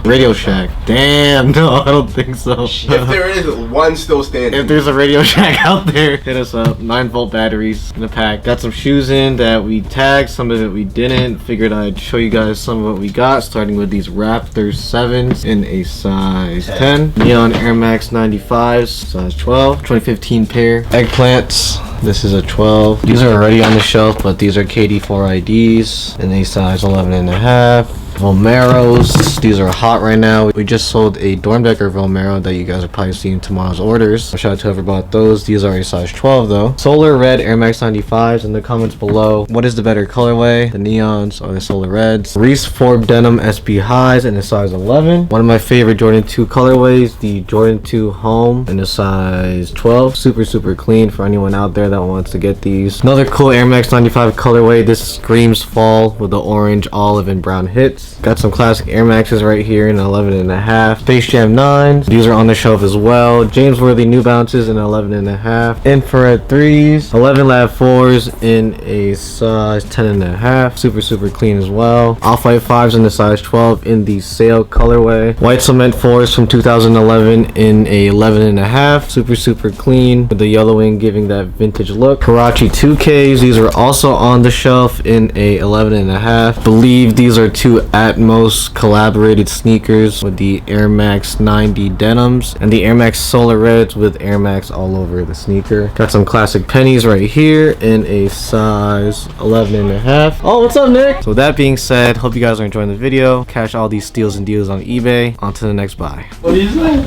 Radio Shack. Damn, no, I don't think so. If there is one still standing. If there's a Radio Shack out there, hit us up. 9-volt batteries in a pack. Got some shoes in that we tagged, some of it we didn't. Figured I'd show you guys some of what we got, starting with these Raptor 7s in a size 10. Neon Air Max 95s, size 12. 2015 pair. Eggplants. This is a 12. These are already on the shelf, but these are KD4IDs in a size 11.5. Vomeros, these are hot right now. We just sold a Dorm Decker Vomero that you guys are probably seeing tomorrow's orders. Shout out to whoever bought those. These are a size 12 though. Solar Red Air Max 95s in the comments below. What is the better colorway? The neons or the Solar Reds? Reese Forb Denim SB Highs in a size 11. One of my favorite Jordan 2 colorways, the Jordan 2 Home in a size 12. Super clean for anyone out there that wants to get these. Another cool Air Max 95 colorway. This screams fall with the orange, olive, and brown hits. Got some classic Air Maxes right here in 11.5. Space Jam 9s. These are on the shelf as well. James Worthy New Balances in 11.5. Infrared 3s. 11 Lab 4s in a size 10.5. Super clean as well. Off-White 5s in the size 12 in the sale colorway. White Cement 4s from 2011 in a 11.5. Super clean with the yellowing giving that vintage look. Karachi 2Ks. These are also on the shelf in a 11.5. Believe these are 2 Atmos collaborated sneakers with the Air Max 90 denims and the Air Max Solar Reds with Air Max all over the sneaker. Got some classic pennies right here in a size 11.5. Oh, what's up, Nick? So with that being said, hope you guys are enjoying the video. Cash all these steals and deals on eBay. On to the next buy. What do you say?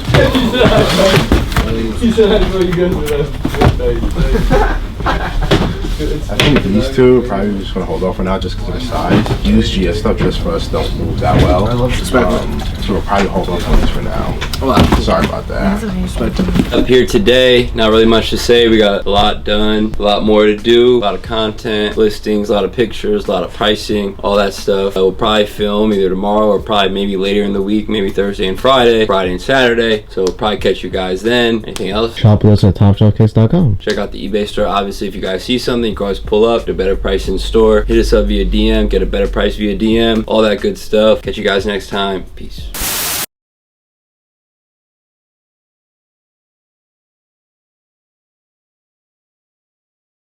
He said, how do you I think these two probably just gonna hold off for now just because of the size. Used GS stuff just for us don't move that well. I love so we'll probably hold off on these for now. Sorry about that. Up here today, not really much to say. We got a lot done, a lot more to do, a lot of content, listings, a lot of pictures, a lot of pricing, all that stuff. I will probably film either tomorrow or probably maybe later in the week, maybe Thursday and Friday and Saturday. So we'll probably catch you guys then. Anything else? Shop with us at TopshelfKicks.com. Check out the eBay store. Obviously, if you guys see something, you can always pull up, get a better price in store. Hit us up via DM, get a better price via DM, all that good stuff. Catch you guys next time. Peace.